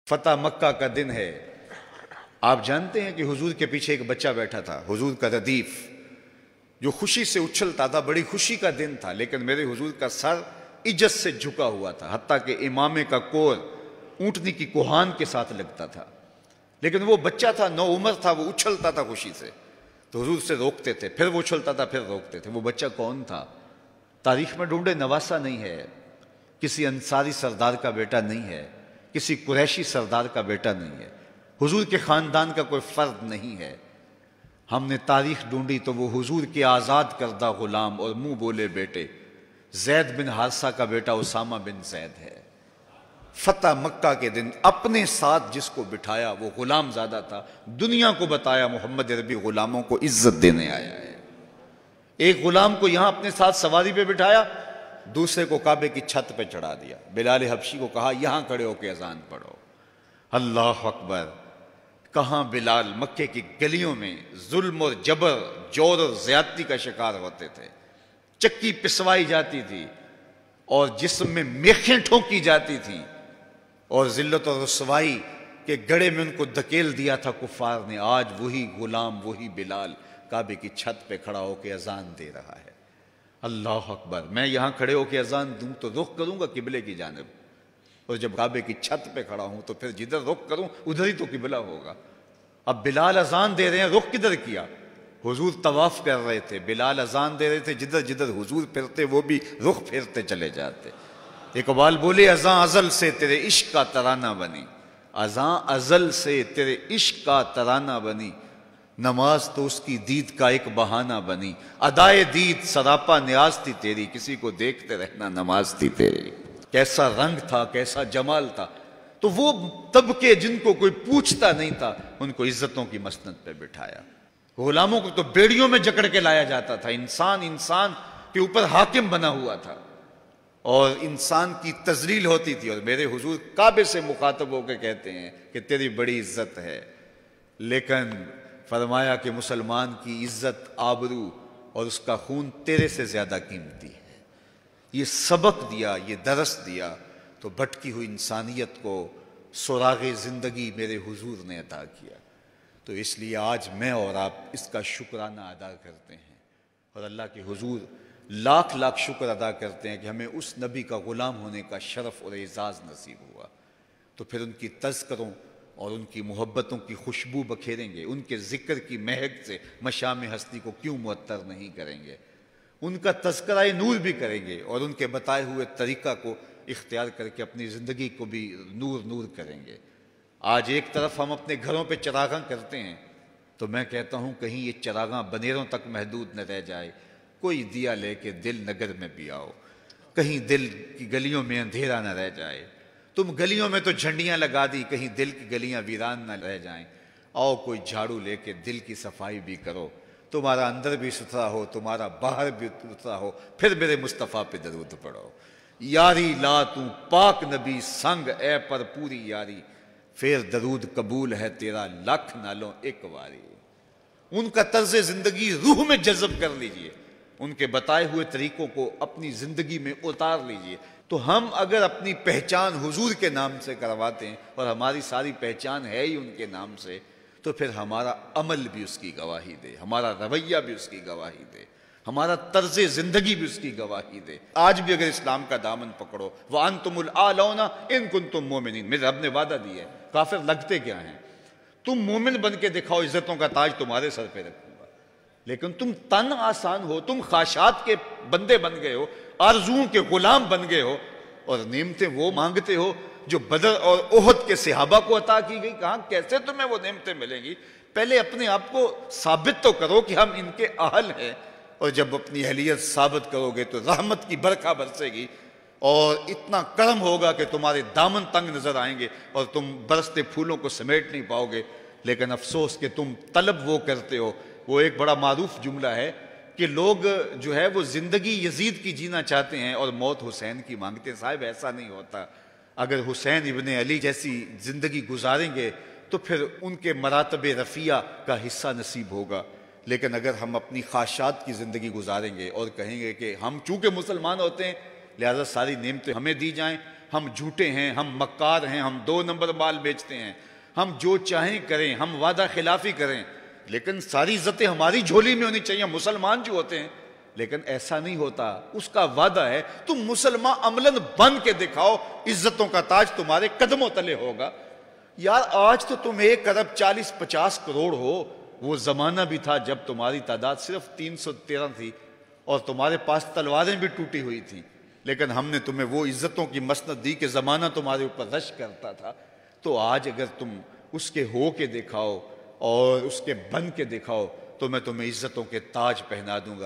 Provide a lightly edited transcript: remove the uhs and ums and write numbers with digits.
فتح مکہ کا دن ہے۔ آپ جانتے ہیں کہ حضور کے پیچھے ایک بچہ بیٹھا تھا، حضور کا ردیف، جو خوشی سے اچھلتا تھا۔ بڑی خوشی کا دن تھا، لیکن میرے حضور کا سر عجز سے جھکا ہوا تھا، حتیٰ کہ امامے کا کور اونٹنی کی کوہان کے ساتھ لگتا تھا۔ لیکن وہ بچہ تھا، نو عمر تھا، وہ اچھلتا تھا خوشی سے، تو حضور سے روکتے تھے، پھر وہ اچھلتا تھا، پھر روکتے تھے۔ وہ بچہ کون تھا؟ تاریخ میں ڈھونڈے، نواسا نہیں ہے، کسی انصاری سردار کا بیٹا نہیں ہے، کسی قریشی سردار کا بیٹا نہیں ہے، حضور کے خاندان کا کوئی فرد نہیں ہے۔ ہم نے تاریخ ڈھونڈی تو وہ حضور کے آزاد کردہ غلام اور منہ بولے بیٹے زید بن حارثہ کا بیٹا اسامہ بن زید ہے۔ فتح مکہ کے دن اپنے ساتھ جس کو بٹھایا وہ غلام زادہ تھا۔ دنیا کو بتایا محمد عربی غلاموں کو عزت دینے آیا ہے۔ ایک غلام کو یہاں اپنے ساتھ سواری پہ بٹھایا، دوسرے کو کعبے کی چھت پہ چڑھا دیا۔ بلال حبشی کو کہا یہاں کھڑے ہو کے اذان پڑھو۔ اللہ اکبر! کہاں بلال مکے کی گلیوں میں ظلم اور جبر، جور اور زیادتی کا شکار ہوتے تھے۔ چکی پسوائی جاتی تھی اور جسم میں میخیں ٹھونکی جاتی تھیں، اور ذلت اور رسوائی کے گڑھے میں ان کو دھکیل دیا تھا کفار نے۔ آج وہی غلام، وہی بلال کعبے کی چھت پہ کھڑا ہو کے اذان دے رہا ہے۔ اللہ اکبر! میں یہاں کھڑے ہو کے اذان دوں تو رخ کروں گا قبلے کی جانب، اور جب کعبے کی چھت پہ کھڑا ہوں تو پھر جدھر رخ کروں ادھر ہی تو قبلہ ہوگا۔ اب بلال اذان دے رہے ہیں، رخ کدھر کیا؟ حضور طواف کر رہے تھے، بلال اذان دے رہے تھے، جدھر جدھر حضور پھرتے وہ بھی رخ پھیرتے چلے جاتے۔ اقبال بولے اذان ازل سے تیرے عشق کا ترانہ بنی، اذان ازل سے تیرے عشق کا ترانہ بنی، نماز تو اس کی دید کا ایک بہانہ بنی، ادائے دید سراپا نیاز تھی تیری، کسی کو دیکھتے رہنا نماز تھی تیری۔ کیسا رنگ تھا، کیسا جمال تھا! تو وہ طبقے جن کو کوئی پوچھتا نہیں تھا ان کو عزتوں کی مسند پہ بٹھایا۔ غلاموں کو تو بیڑیوں میں جکڑ کے لایا جاتا تھا۔ انسان انسان کے اوپر حاکم بنا ہوا تھا اور انسان کی تذلیل ہوتی تھی، اور میرے حضور کعبے سے مخاطب ہو کے کہتے ہیں کہ تیری بڑی عزت ہے، لیکن فرمایا کہ مسلمان کی عزت، آبرو اور اس کا خون تیرے سے زیادہ قیمتی ہے۔ یہ سبق دیا، یہ درس دیا تو بھٹکی ہوئی انسانیت کو سراغ زندگی میرے حضور نے عطا کیا۔ تو اس لیے آج میں اور آپ اس کا شکرانہ ادا کرتے ہیں، اور اللہ کے حضور لاکھ لاکھ شکر ادا کرتے ہیں کہ ہمیں اس نبی کا غلام ہونے کا شرف اور اعزاز نصیب ہوا۔ تو پھر ان کی تذکروں اور ان کی محبتوں کی خوشبو بکھیریں گے، ان کے ذکر کی مہک سے مشام ہستی کو کیوں معطر نہیں کریں گے، ان کا تذکرہ نور بھی کریں گے، اور ان کے بتائے ہوئے طریقہ کو اختیار کر کے اپنی زندگی کو بھی نور نور کریں گے۔ آج ایک طرف ہم اپنے گھروں پہ چراغاں کرتے ہیں، تو میں کہتا ہوں کہیں یہ چراغاں بنیروں تک محدود نہ رہ جائے، کوئی دیا لے کے دل نگر میں بھی آؤ، کہیں دل کی گلیوں میں اندھیرا نہ رہ جائے۔ تم گلیوں میں تو جھنڈیاں لگا دی، کہیں دل کی گلیاں ویران نہ رہ جائیں۔ آؤ کوئی جھاڑو لے کے دل کی صفائی بھی کرو، تمہارا اندر بھی ستھرا ہو، تمہارا باہر بھی ستھرا ہو، پھر میرے مصطفیٰ پہ درود پڑھو۔ یاری لا تو پاک نبی سنگ اے پر پوری یاری، پھر درود قبول ہے تیرا لاکھ نالوں ایک واری۔ ان کا طرز زندگی روح میں جذب کر لیجئے، ان کے بتائے ہوئے طریقوں کو اپنی زندگی میں اتار لیجئے۔ تو ہم اگر اپنی پہچان حضور کے نام سے کرواتے ہیں، اور ہماری ساری پہچان ہے ہی ان کے نام سے، تو پھر ہمارا عمل بھی اس کی گواہی دے، ہمارا رویہ بھی اس کی گواہی دے، ہمارا طرز زندگی بھی اس کی گواہی دے۔ آج بھی اگر اسلام کا دامن پکڑو، وَأَنْتُمُ الْأَعْلَوْنَ إِن كُنْتُم مُؤْمِنِينَ، میرے رب نے وعدہ دیا ہے۔ کافر لگتے کیا ہیں؟ تم مومن بن کے دکھاؤ، عزتوں کا تاج تمہارے سر پہ رکھوں گا۔ لیکن تم تن آسان ہو، تم خواہشات کے بندے بن گئے ہو، آرزوؤں کے غلام بن گئے ہو، اور نعمتیں وہ مانگتے ہو جو بدر اور احد کے صحابہ کو عطا کی گئی۔ کہاں کیسے تمہیں وہ نعمتیں ملیں گی؟ پہلے اپنے آپ کو ثابت تو کرو کہ ہم ان کے اہل ہیں، اور جب اپنی اہلیت ثابت کرو گے تو رحمت کی برکھا برسے گی، اور اتنا کرم ہوگا کہ تمہارے دامن تنگ نظر آئیں گے اور تم برستے پھولوں کو سمیٹ نہیں پاؤ گے۔ لیکن افسوس کہ تم طلب وہ کرتے ہو۔ وہ ایک بڑا معروف جملہ ہے کہ لوگ جو ہے وہ زندگی یزید کی جینا چاہتے ہیں اور موت حسین کی مانگتے ہیں۔ صاحب ایسا نہیں ہوتا۔ اگر حسین ابن علی جیسی زندگی گزاریں گے تو پھر ان کے مراتب رفیع کا حصہ نصیب ہوگا، لیکن اگر ہم اپنی خواہشات کی زندگی گزاریں گے اور کہیں گے کہ ہم چونکہ مسلمان ہوتے ہیں لہذا ساری نعمتیں ہمیں دی جائیں، ہم جھوٹے ہیں، ہم مکار ہیں، ہم 2 نمبر مال بیچتے ہیں، ہم جو چاہیں کریں، ہم وعدہ خلافی کریں، لیکن ساری عزتیں ہماری جھولی میں ہونی چاہیے، مسلمان جو ہوتے ہیں۔ لیکن ایسا نہیں ہوتا، اس کا وعدہ ہے تم مسلمان عملاً بن کے دکھاؤ، عزتوں کا تاج تمہارے قدموں تلے ہوگا۔ یار آج تو تم 1 ارب 40-50 کروڑ ہو، وہ زمانہ بھی تھا جب تمہاری تعداد صرف 313 تھی اور تمہارے پاس تلواریں بھی ٹوٹی ہوئی تھیں، لیکن ہم نے تمہیں وہ عزتوں کی مسند دی کہ زمانہ تمہارے اوپر رش کرتا تھا۔ تو آج اگر تم اس کے ہو کے دکھاؤ اور اس کے بن کے دکھاؤ تو میں تمہیں عزتوں کے تاج پہنا دوں گا۔